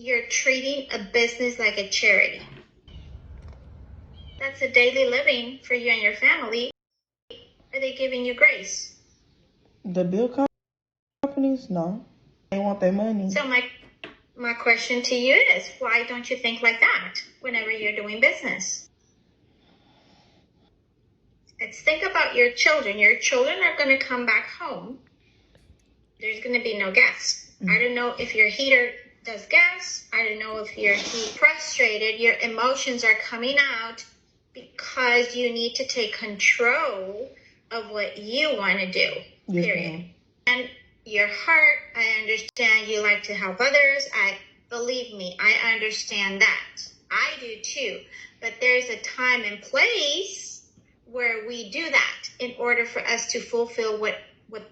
You're treating a business like a charity. That's a daily living for you and your family. Are they giving you grace? The bill companies, no. They want their money. So my question to you is, why don't you think like that whenever you're doing business? Let's think about your children. Your children are going to come back home. There's going to be no gas. I don't know if your heater does gas. I don't know if you're frustrated. Your emotions are coming out because you need to take control of what you want to do, Yes, period. ma'am. And your heart, I understand you like to help others. Believe me, I understand that. I do too. But there's a time and place where we do that in order for us to fulfill what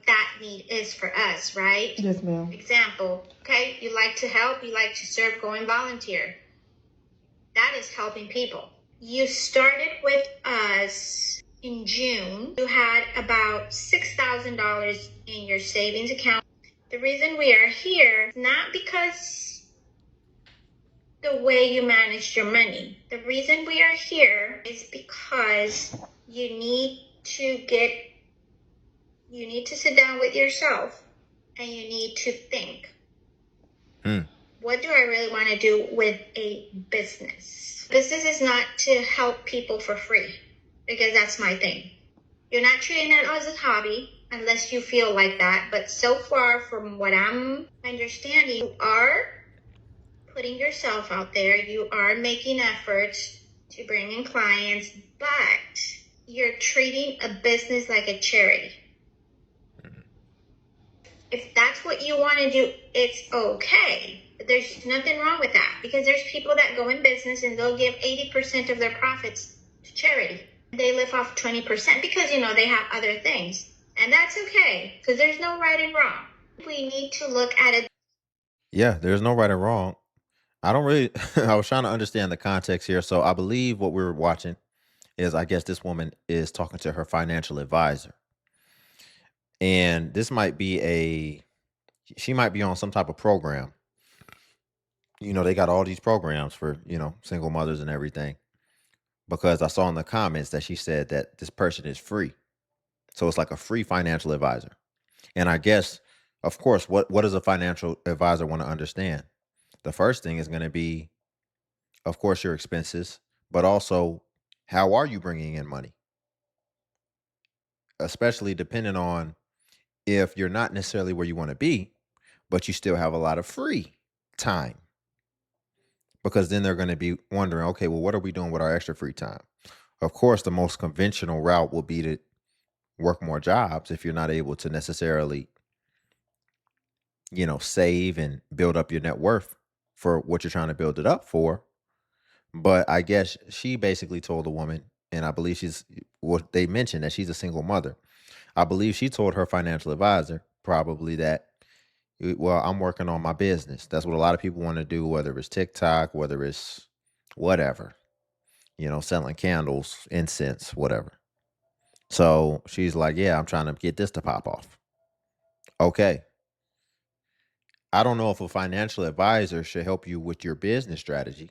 that need is for us, right? Yes, ma'am. Example, okay, you like to help, you like to serve, go and volunteer. That is helping people. You started with us in June. You had about $6,000 in your savings account. The reason we are here is not because the way you managed your money. The reason we are here is because you need to sit down with yourself and you need to think. What do I really want to do with a business? Business is not to help people for free, because that's my thing. You're not treating it as a hobby unless you feel like that. But so far from what I'm understanding, you are putting yourself out there. You are making efforts to bring in clients, but you're treating a business like a charity. If that's what you want to do, it's okay. But there's nothing wrong with that, because there's people that go in business and they'll give 80% of their profits to charity. They live off 20% because, they have other things. And that's okay, because there's no right and wrong. We need to look at it. Yeah, there's no right or wrong. I don't really, I was trying to understand the context here. So I believe what we were watching is, I guess this woman is talking to her financial advisor. And this might be she might be on some type of program. They got all these programs for, single mothers and everything. Because I saw in the comments that she said that this person is free. So it's like a free financial advisor. And I guess, of course, what does a financial advisor want to understand? The first thing is going to be, of course, your expenses, but also how are you bringing in money? Especially depending on if you're not necessarily where you want to be, but you still have a lot of free time. Because then they're going to be wondering, okay, well, what are we doing with our extra free time? Of course, the most conventional route will be to work more jobs if you're not able to necessarily, save and build up your net worth for what you're trying to build it up for. But I guess she basically told the woman, and I believe what they mentioned, that she's a single mother. I believe she told her financial advisor probably that, well, I'm working on my business. That's what a lot of people want to do, whether it's TikTok, whether it's whatever, selling candles, incense, whatever. So she's like, yeah, I'm trying to get this to pop off. Okay. I don't know if a financial advisor should help you with your business strategy,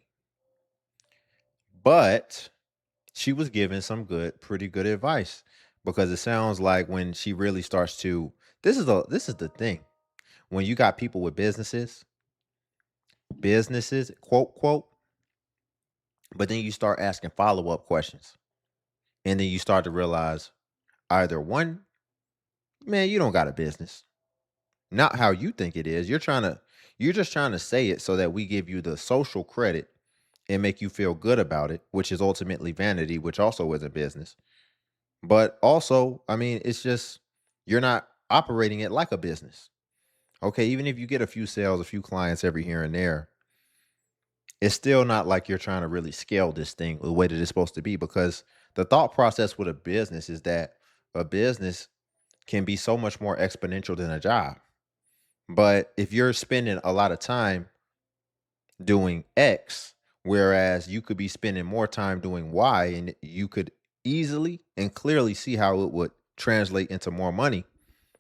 but she was giving some pretty good advice, because it sounds like when she really starts to, this is the thing. When you got people with businesses, quote, quote, but then you start asking follow-up questions. And then you start to realize, either one, man, you don't got a business. Not how you think it is. You're just trying to say it so that we give you the social credit and make you feel good about it, which is ultimately vanity, which also is a business. But also, I mean, it's just, you're not operating it like a business. Okay, even if you get a few sales, a few clients every here and there, it's still not like you're trying to really scale this thing the way that it's supposed to be, because the thought process with a business is that a business can be so much more exponential than a job. But if you're spending a lot of time doing X, whereas you could be spending more time doing Y, and you could easily and clearly see how it would translate into more money,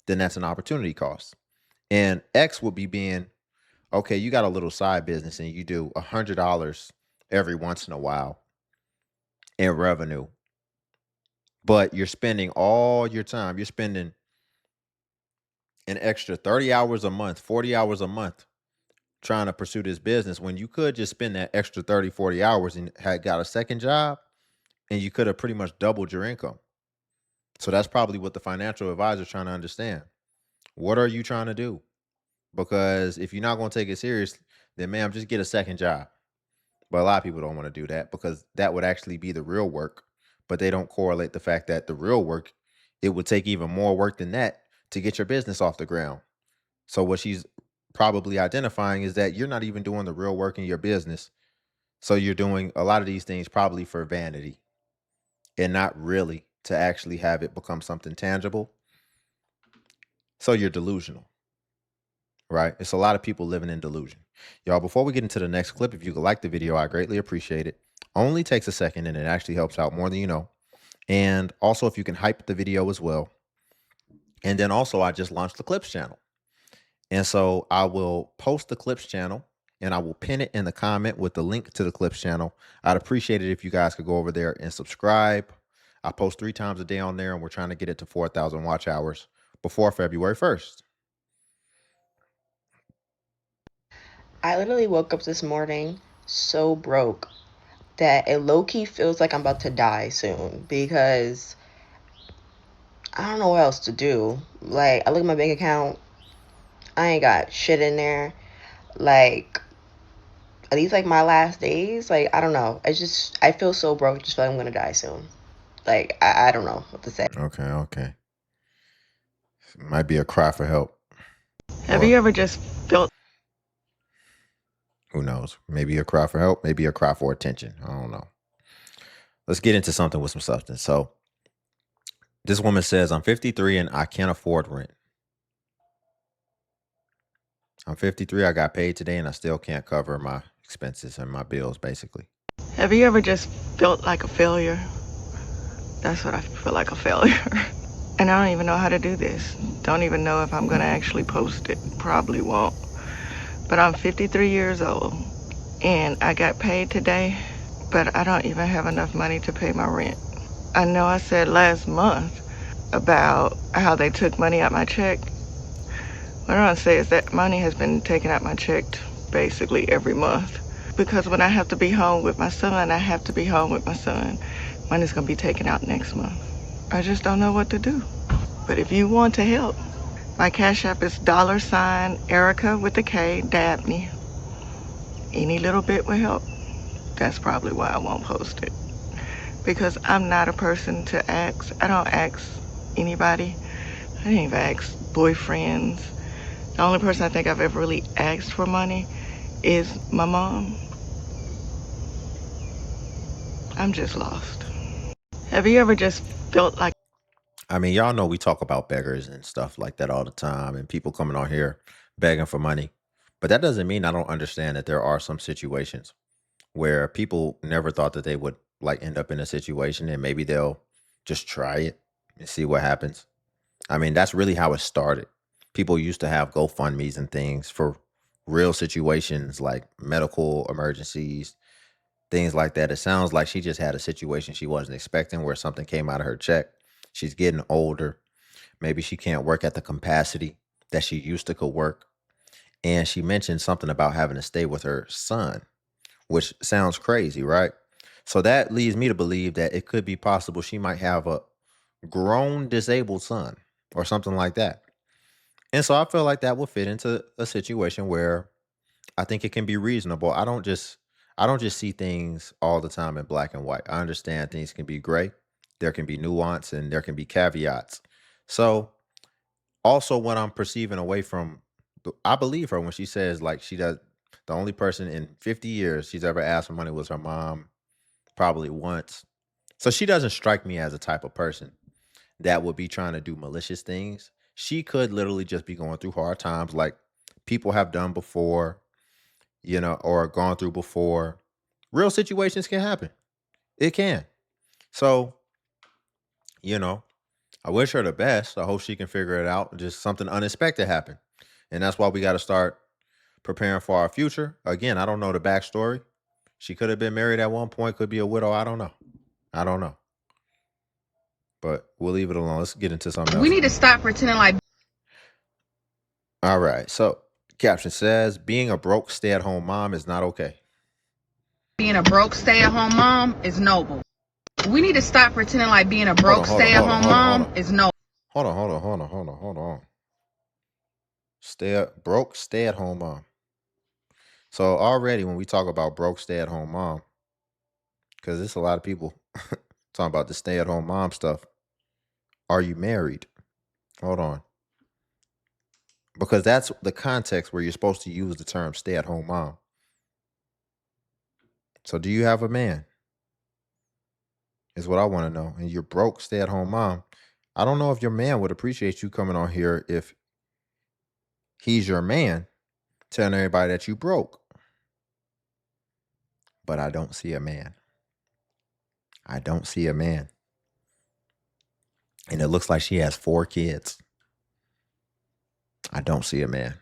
then that's an opportunity cost. And X would be being, okay, you got a little side business and you do $100 every once in a while in revenue, but you're spending all your time, you're spending an extra 30 hours a month, 40 hours a month trying to pursue this business when you could just spend that extra 30, 40 hours and had got a second job and you could have pretty much doubled your income. So that's probably what the financial advisor is trying to understand. What are you trying to do? Because if you're not going to take it serious, then ma'am, just get a second job. But a lot of people don't want to do that because that would actually be the real work. But they don't correlate the fact that the real work, it would take even more work than that to get your business off the ground. So what she's probably identifying is that you're not even doing the real work in your business. So you're doing a lot of these things probably for vanity and not really to actually have it become something tangible. So you're delusional, right? It's a lot of people living in delusion. Y'all, before we get into the next clip, if you could like the video, I greatly appreciate it. Only takes a second and it actually helps out more than you know. And also, if you can hype the video as well. And then also, I just launched the Clips channel. And so I will post the Clips channel and I will pin it in the comment with the link to the Clips channel. I'd appreciate it if you guys could go over there and subscribe. I post 3 times a day on there and we're trying to get it to 4,000 watch hours before February 1st. I literally woke up this morning so broke that it low-key feels like I'm about to die soon because I don't know what else to do. Like, I look at my bank account, I ain't got shit in there. Like, at least like my last days, like, I don't know. I feel so broke, just feel like I'm gonna die soon. Like, I don't know what to say. Okay. Might be a cry for help. Have you ever just felt Who knows? Maybe a cry for help, maybe a cry for attention. I don't know. Let's get into something with some substance. So this woman says, I'm 53 and I can't afford rent. I'm 53. I got paid today and I still can't cover my expenses and my bills, basically. have you ever just felt like a failure? That's what I feel, like a failure. And I don't even know how to do this. Don't even know if I'm gonna actually post it. Probably won't. But I'm 53 years old and I got paid today, but I don't even have enough money to pay my rent. I know I said last month about how they took money out my check. What I want to say is that money has been taken out my check basically every month. Because when I have to be home with my son, I have to be home with my son. Money's gonna be taken out next month. I just don't know what to do. But if you want to help, my Cash App is $Erica with a K, Dabney. Any little bit will help. That's probably why I won't post it. Because I'm not a person to ask. I don't ask anybody. I didn't even ask boyfriends. The only person I think I've ever really asked for money is my mom. I'm just lost. Have you ever just felt like... I mean, y'all know we talk about beggars and stuff like that all the time and people coming on here begging for money. But that doesn't mean I don't understand that there are some situations where people never thought that they would like end up in a situation and maybe they'll just try it and see what happens. I mean, that's really how it started. People used to have GoFundMe's and things for real situations like medical emergencies, things like that. It sounds like she just had a situation she wasn't expecting where something came out of her check. She's getting older. Maybe she can't work at the capacity that she used to could work. And she mentioned something about having to stay with her son, which sounds crazy, right? So that leads me to believe that it could be possible she might have a grown disabled son or something like that. And so I feel like that will fit into a situation where I think it can be reasonable. I don't just see things all the time in black and white. I understand things can be gray. There can be nuance and there can be caveats. So also what I'm perceiving away from I believe her when she says like she does the only person in 50 years she's ever asked for money was her mom, probably once. So she doesn't strike me as a type of person that would be trying to do malicious things. She could literally just be going through hard times like people have done before, or gone through before. Real situations can happen. It can. So, you know, I wish her the best. I hope she can figure it out. Just something unexpected happened. And that's why we got to start preparing for our future. Again, I don't know the backstory. She could have been married at one point, could be a widow. I don't know. But we'll leave it alone. Let's get into something else. We need to stop pretending like. All right. So, caption says, being a broke stay-at-home mom is not okay. Being a broke stay-at-home mom is noble. We need to stop pretending like being a broke stay-at-home mom is noble. Hold on. Broke stay-at-home mom. So already when we talk about broke stay-at-home mom, because there's a lot of people talking about the stay-at-home mom stuff. Are you married? Hold on. Because that's the context where you're supposed to use the term stay-at-home mom. So do you have a man? Is what I want to know. And you're broke stay-at-home mom. I don't know if your man would appreciate you coming on here if he's your man telling everybody that you broke. But I don't see a man. And it looks like she has 4 kids. I don't see a man.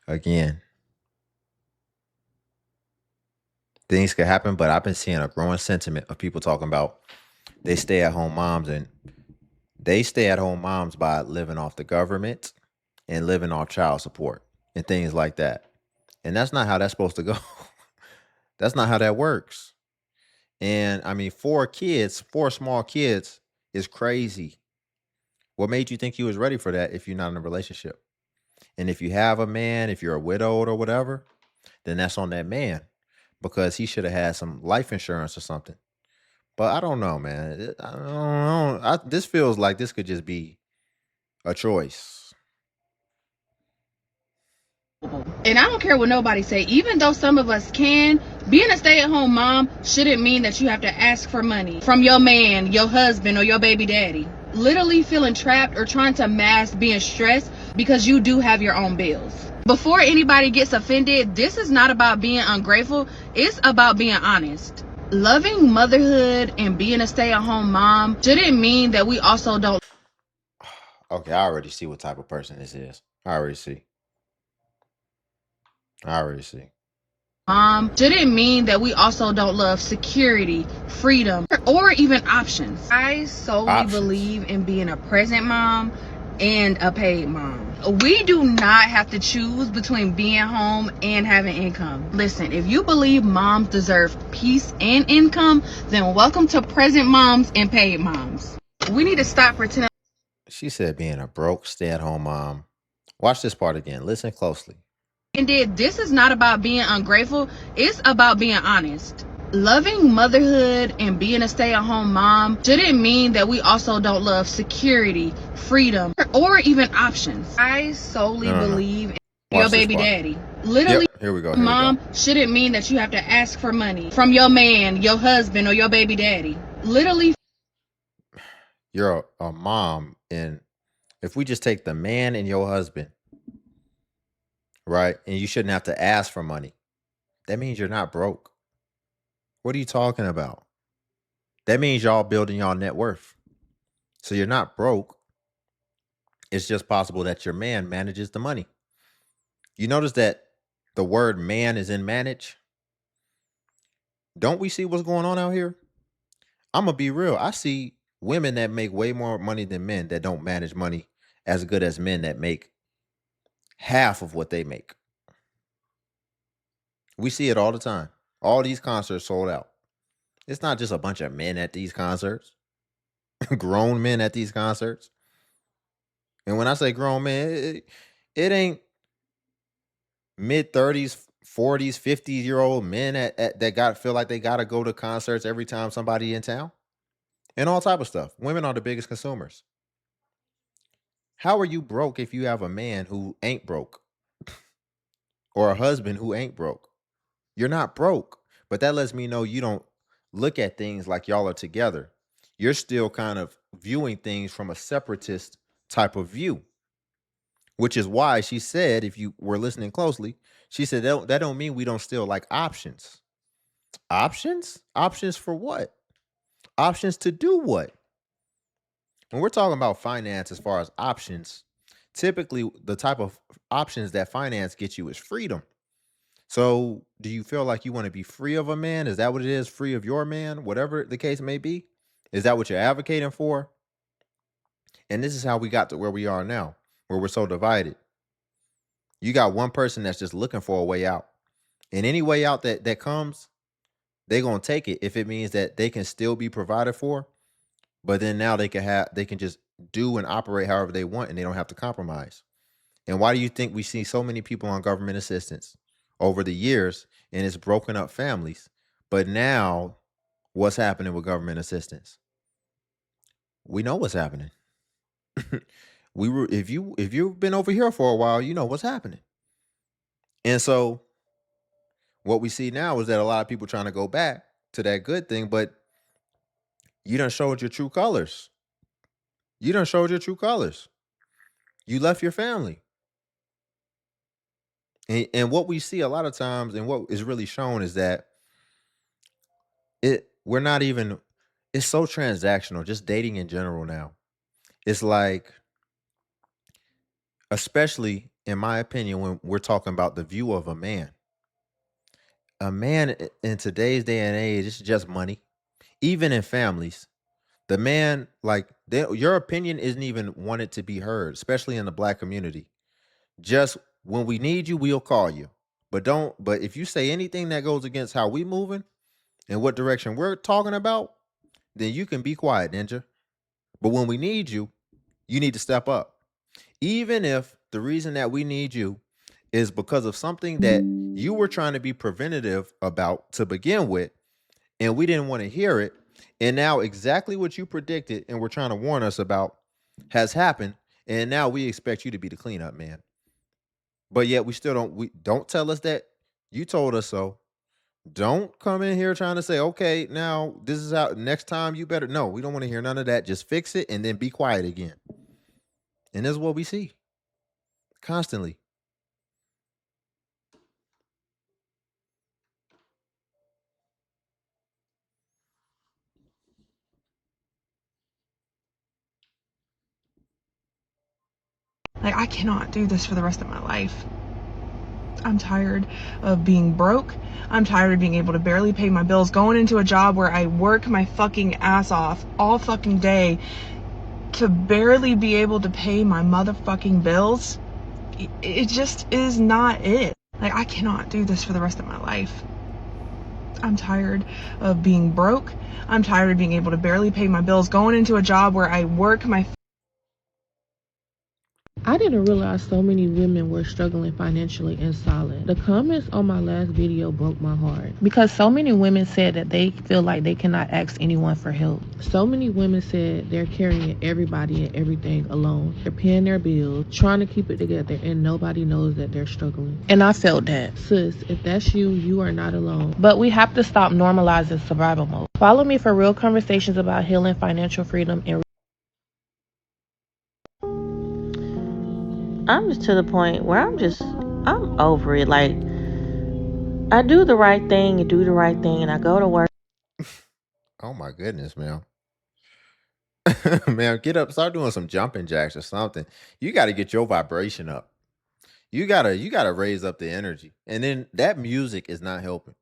Again, things could happen, but I've been seeing a growing sentiment of people talking about they stay-at-home moms, and they stay-at-home moms by living off the government and living off child support and things like that. And that's not how that's supposed to go. That's not how that works. And I mean, 4 small kids is crazy. What made you think you was ready for that if you're not in a relationship? And if you have a man, if you're a widowed or whatever, then that's on that man, because he should have had some life insurance or something. But I don't know, man. I don't know. This feels like this could just be a choice. And I don't care what nobody say. Even though some of us can, being a stay-at-home mom shouldn't mean that you have to ask for money from your man, your husband, or your baby daddy. Literally feeling trapped or trying to mask being stressed because you do have your own bills. Before anybody gets offended, this is not about being ungrateful. It's about being honest. Loving motherhood and being a stay-at-home mom shouldn't mean that we also don't. Okay, I already see what type of person this is. I already see. Shouldn't mean that we also don't love security, freedom, or even options. I solely believe in being a present mom and a paid mom. We do not have to choose between being home and having income. Listen, if you believe moms deserve peace and income, then welcome to present moms and paid moms. We need to stop pretending. She said being a broke stay-at-home mom. Watch this part again. Listen closely. This is not about being ungrateful. It's about being honest. Loving motherhood and being a stay-at-home mom shouldn't mean that we also don't love security, freedom, or even options. I solely believe in your baby daddy. Literally, here we go. Mom shouldn't mean that you have to ask for money from your man, your husband, or your baby daddy. Literally, you're a mom, and if we just take the man and your husband, right, and you shouldn't have to ask for money, that means you're not broke. What are you talking about? That means y'all building y'all net worth. So you're not broke. It's just possible that your man manages the money. You notice that the word man is in manage? Don't we see what's going on out here? I'm going to be real. I see women that make way more money than men that don't manage money as good as men that make half of what they make. We see it all the time. All these concerts sold out. It's not just a bunch of men at these concerts, grown men at these concerts. And when I say grown men, it ain't mid-30s, 40s, 50-year-old men that feel like they got to go to concerts every time somebody in town. And all type of stuff. Women are the biggest consumers. How are you broke if you have a man who ain't broke? Or a husband who ain't broke? You're not broke. But that lets me know you don't look at things like y'all are together. You're still kind of viewing things from a separatist type of view. Which is why she said, if you were listening closely, she said that don't mean we don't still like options. Options? Options for what? Options to do what? when we're talking about finance as far as options, typically the type of options that finance gets you is freedom. So, do you feel like you want to be free of a man? Is that what it is? Free of your man, whatever the case may be? Is that what you're advocating for? And this is how we got to where we are now, where we're so divided. You got one person that's just looking for a way out. And any way out that comes, they're gonna take it if it means that they can still be provided for, but then now they can just do and operate however they want and they don't have to compromise. And why do you think we see so many people on government assistance over the years and it's broken up families? But now what's happening with government assistance? We know what's happening. We were if you've been over here for a while, you know what's happening. And so what we see now is that a lot of people trying to go back to that good thing, but you done showed your true colors. You done showed your true colors. You left your family. And what we see a lot of times and what is really shown is that we're not even it's so transactional, just dating in general now. It's like, especially in my opinion, when we're talking about the view of a man. A man in today's day and age, it's just money. Even in families, the man, like your opinion isn't even wanted to be heard, especially in the black community. Just when we need you, we'll call you. But if you say anything that goes against how we moving and what direction we're talking about, then you can be quiet, ninja. But when we need you, you need to step up. Even if the reason that we need you is because of something that you were trying to be preventative about to begin with, and we didn't want to hear it. And now exactly what you predicted and were trying to warn us about has happened. And now we expect you to be the cleanup man. But yet we don't tell us that you told us so. Don't come in here trying to say, okay, now this is how next time you better. No, we don't want to hear none of that. Just fix it and then be quiet again. And this is what we see constantly. Like, I cannot do this for the rest of my life. I'm tired of being broke. I'm tired of being able to barely pay my bills, going into a job where I work my fucking ass off all fucking day to barely be able to pay my motherfucking bills. It just is not it. Like, I cannot do this for the rest of my life. I'm tired of being broke. I'm tired of being able to barely pay my bills, going into a job where I work my I didn't realize so many women were struggling financially and solid. The comments on my last video broke my heart because so many women said that they feel like they cannot ask anyone for help. So many women said they're carrying everybody and everything alone. They're paying their bills, trying to keep it together, and nobody knows that they're struggling. And I felt that. Sis, if that's you, you are not alone. But we have to stop normalizing survival mode. Follow me for real conversations about healing, financial freedom, and I'm just to the point where I'm over it. Like, I do the right thing and do the right thing, and I go to work. Oh my goodness, man. Man, get up, start doing some jumping jacks or something. You got to get your vibration up. You gotta raise up the energy. And then that music is not helping.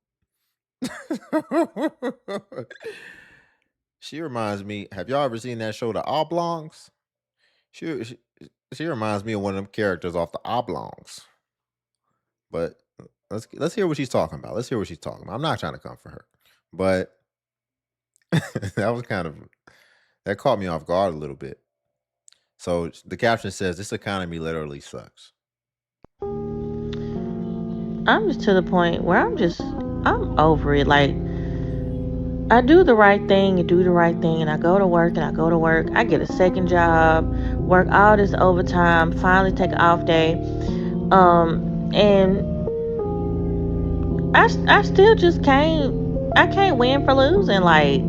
She reminds me, have y'all ever seen that show, The Oblongs? She reminds me of one of them characters off The Oblongs. But let's hear what she's talking about. Let's hear what she's talking about. I'm not trying to come for her, but that was that caught me off guard a little bit. So the caption says, "This economy literally sucks." I'm just to the point where I'm over it. Like, I do the right thing and do the right thing, and I go to work and I go to work. I get a second job, work all this overtime, finally take an off day. And I still just can't win for losing. Like,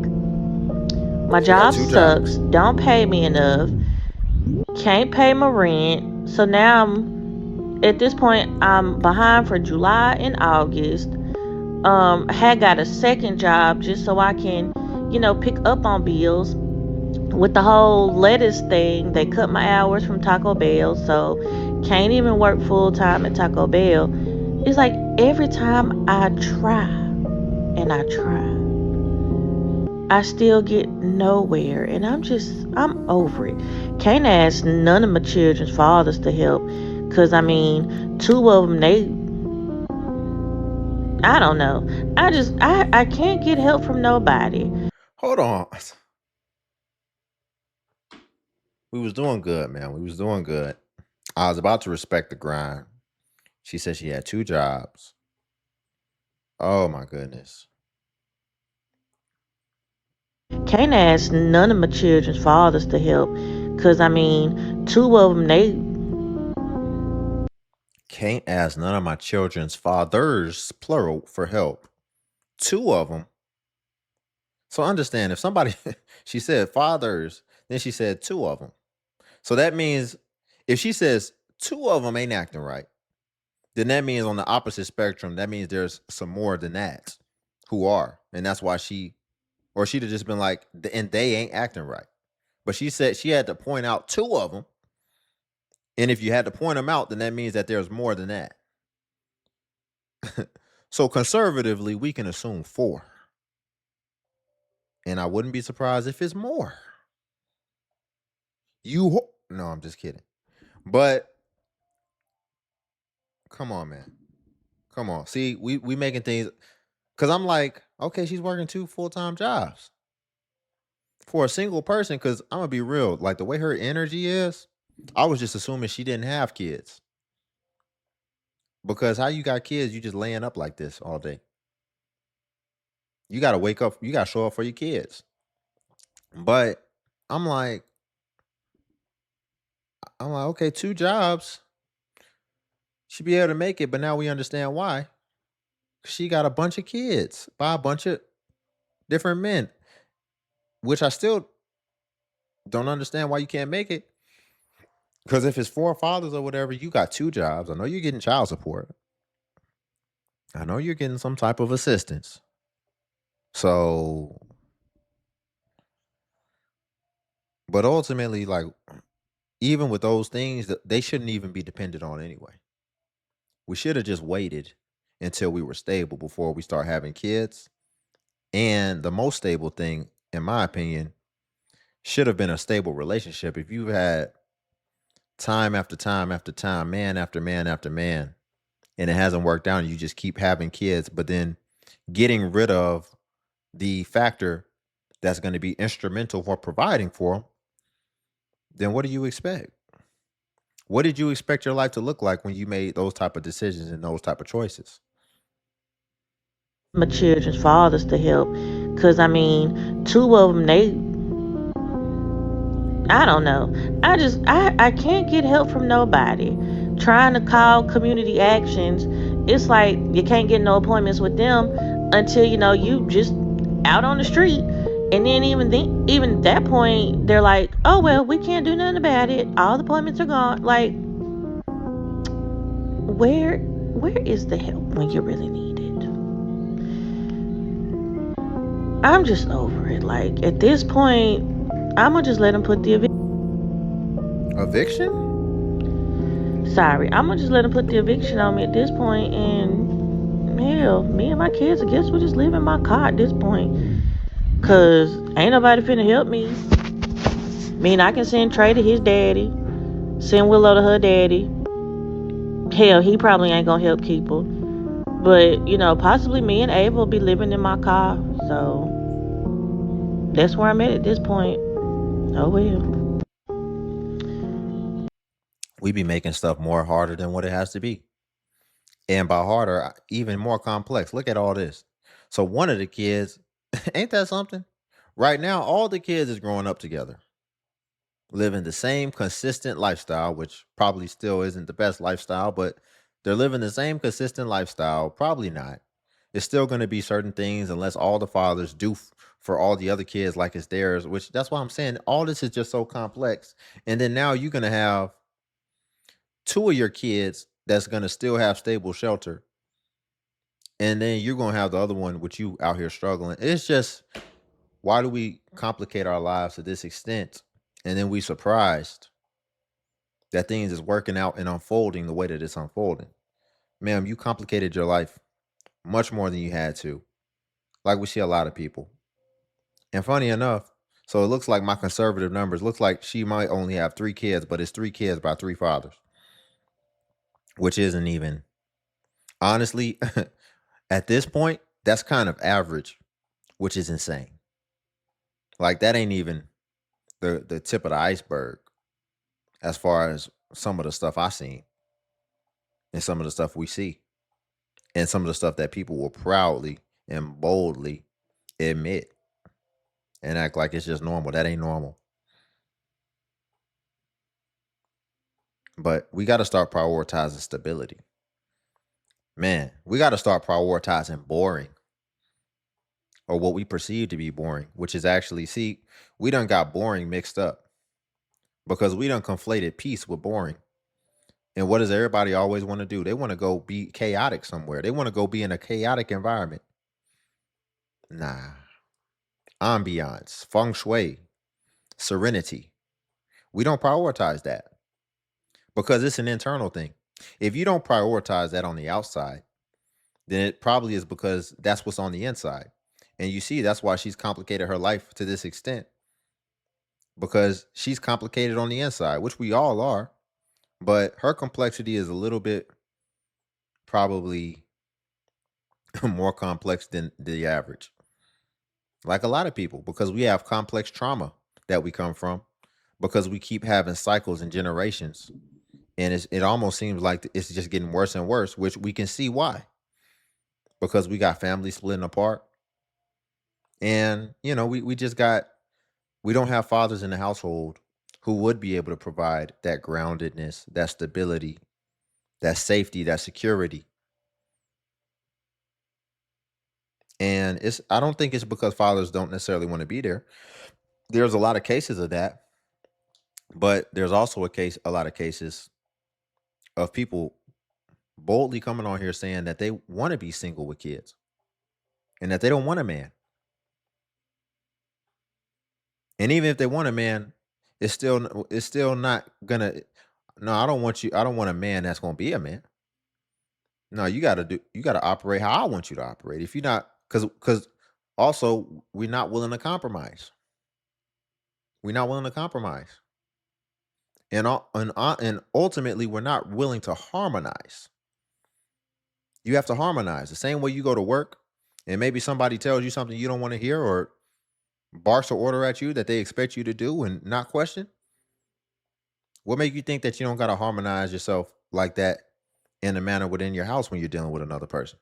my She got job two sucks, jobs. don't pay me enough, can't pay my rent. So now at this point, I'm behind for July and August. Had got a second job just so I can, pick up on bills. with the whole lettuce thing, they cut my hours from Taco Bell, so can't even work full time at Taco Bell. It's like every time I try and I try, I still get nowhere, and I'm over it. Can't ask none of my children's fathers to help, cause I mean, two of them, I don't know. I can't get help from nobody. Hold on. We was doing good, man. We was doing good. I was about to respect the grind. She said she had 2 jobs. Oh my goodness. Can't ask none of my children's fathers to help, cause I mean, two of them, Can't ask none of my children's fathers, plural, for help. 2 of them. So understand if somebody, she said fathers, then she said 2 of them. So that means if she says 2 of them ain't acting right, then that means on the opposite spectrum, that means there's some more than that who are. And that's why or she'd have just been like, and they ain't acting right. But she said she had to point out 2 of them. And if you had to point them out, then that means that there's more than that. So conservatively, we can assume 4. And I wouldn't be surprised if it's more. No, I'm just kidding. But come on, man. Come on. See, we making things, because I'm like, okay, she's working 2 full-time jobs for a single person. Because I'm gonna be real, like the way her energy is, I was just assuming she didn't have kids. Because how you got kids, you just laying up like this all day. You gotta wake up, you gotta show up for your kids. But I'm like, okay, 2 jobs. She'd be able to make it, but now we understand why. She got a bunch of kids by a bunch of different men, which I still don't understand why you can't make it. Because if it's 4 fathers or whatever, you got 2 jobs. I know you're getting child support. I know you're getting some type of assistance. So, but ultimately, like, even with those things, they shouldn't even be dependent on anyway. We should have just waited until we were stable before we start having kids. And the most stable thing, in my opinion, should have been a stable relationship. If you've had time after time after time, man after man after man, and it hasn't worked out, and you just keep having kids, but then getting rid of the factor that's going to be instrumental for providing for them, then what do you expect? What did you expect your life to look like when you made those type of decisions and those type of choices? my children's fathers to help, cause I mean, two of them, I don't know. I can't get help from nobody. Trying to call community actions, it's like you can't get no appointments with them until you just out on the street. And then even at that point, they're like, "Oh well, we can't do nothing about it. All the appointments are gone." Like, where is the help when you really need it? I'm just over it. Like at this point, I'm gonna just let them put the Eviction? Sorry, I'm gonna just let him put the eviction on me at this point, and hell, me and my kids, I guess we'll just live in my car at this point, cause ain't nobody finna help me. I mean, I can send Trey to his daddy, send Willow to her daddy. Hell, he probably ain't gonna help keep her, but possibly me and Ava will be living in my car. So that's where I'm at this point. Oh well. We be making stuff more harder than what it has to be. And by harder, even more complex. Look at all this. So one of the kids, ain't that something? Right now, all the kids is growing up together, living the same consistent lifestyle, which probably still isn't the best lifestyle, but they're living the same consistent lifestyle. Probably not. It's still going to be certain things unless all the fathers do for all the other kids like it's theirs, which that's why I'm saying all this is just so complex. And then now you're going to have 2 of your kids that's going to still have stable shelter. And then you're going to have the other one with you out here struggling. It's just, why do we complicate our lives to this extent, and then we surprised that things is working out and unfolding the way that it's unfolding? Ma'am, you complicated your life much more than you had to. Like we see a lot of people. And funny enough, so it looks like my conservative numbers looks like she might only have 3 kids, but it's 3 kids by 3 fathers, which isn't even, honestly, at this point, that's kind of average, which is insane. Like that ain't even the tip of the iceberg as far as some of the stuff I seen and some of the stuff we see and some of the stuff that people will proudly and boldly admit and act like it's just normal. That ain't normal. But we got to start prioritizing stability. Man, we got to start prioritizing boring, or what we perceive to be boring, which is actually, see, we done got boring mixed up because we done conflated peace with boring. And what does everybody always want to do? They want to go be chaotic somewhere. They want to go be in a chaotic environment. Nah. Ambiance, feng shui, serenity. We don't prioritize that because it's an internal thing. If you don't prioritize that on the outside, then it probably is because that's what's on the inside. And you see, that's why she's complicated her life to this extent, because she's complicated on the inside, which we all are. But her complexity is a little bit probably more complex than the average. Like a lot of people, because we have complex trauma that we come from, because we keep having cycles and generations. And it almost seems like it's just getting worse and worse, which we can see why. Because we got families splitting apart. And, we don't have fathers in the household who would be able to provide that groundedness, that stability, that safety, that security. And I don't think it's because fathers don't necessarily want to be there. There's a lot of cases of that, but there's also a lot of cases of people boldly coming on here saying that they want to be single with kids and that they don't want a man. And even if they want a man, it's still not gonna. No, I don't want you. I don't want a man that's gonna be a man. No, you gotta operate how I want you to operate. If you're not, because also we're not willing to compromise. We're not willing to compromise, and ultimately we're not willing to harmonize. You have to harmonize the same way you go to work, and maybe somebody tells you something you don't want to hear, or barks an order at you that they expect you to do and not question. What makes you think that you don't gotta harmonize yourself like that in a manner within your house when you're dealing with another person?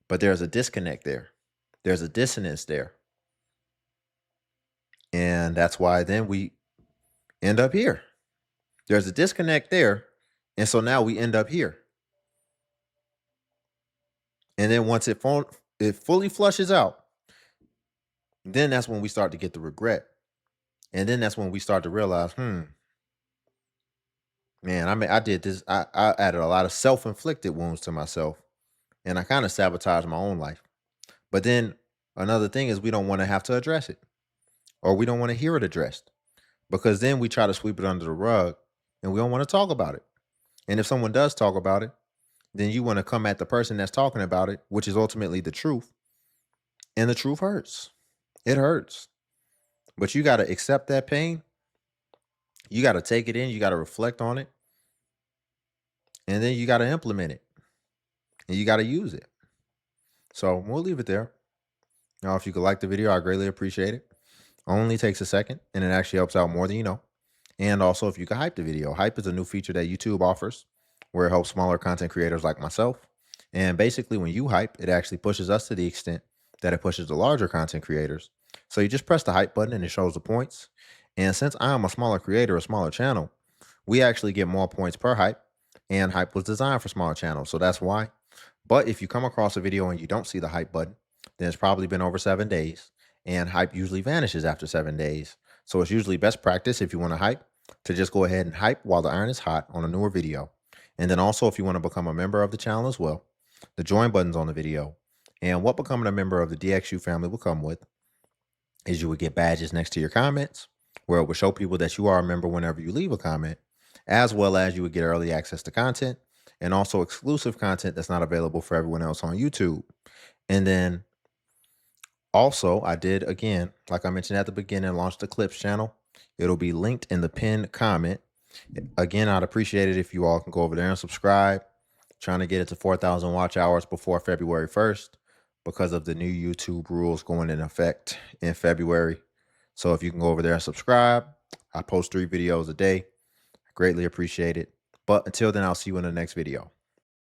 But there's a disconnect there. There's a dissonance there. And that's why then we end up here. There's a disconnect there. And so now we end up here. And then once it fully flushes out, then that's when we start to get the regret. And then that's when we start to realize, man, I did this. I added a lot of self-inflicted wounds to myself. And I kind of sabotaged my own life. But then another thing is we don't want to have to address it, or we don't want to hear it addressed, because then we try to sweep it under the rug and we don't want to talk about it. And if someone does talk about it, then you want to come at the person that's talking about it, which is ultimately the truth. And the truth hurts. It hurts. But you got to accept that pain. You got to take it in. You got to reflect on it. And then you got to implement it. And you got to use it. So we'll leave it there. Now, if you could like the video, I greatly appreciate it. Only takes a second, and it actually helps out more than you know. And also, if you could hype the video. Hype is a new feature that YouTube offers where it helps smaller content creators like myself. And basically, when you hype, it actually pushes us to the extent that it pushes the larger content creators. So you just press the hype button and it shows the points. And since I am a smaller creator, a smaller channel, we actually get more points per hype. And hype was designed for smaller channels, so that's why. But if you come across a video and you don't see the hype button, then it's probably been over 7 days. And hype usually vanishes after 7 days. So it's usually best practice, if you want to hype, to just go ahead and hype while the iron is hot on a newer video. And then also, if you want to become a member of the channel as well, the join button's on the video. And what becoming a member of the DXU family will come with is you would get badges next to your comments where it would show people that you are a member whenever you leave a comment, as well as you would get early access to content and also exclusive content that's not available for everyone else on YouTube. And then also, I did, again, like I mentioned at the beginning, launch the Clips channel. It'll be linked in the pinned comment. Again, I'd appreciate it if you all can go over there and subscribe. Trying to get it to 4,000 watch hours before February 1st because of the new YouTube rules going in effect in February. So if you can go over there and subscribe, I post 3 videos a day. Greatly appreciate it. But until then, I'll see you in the next video.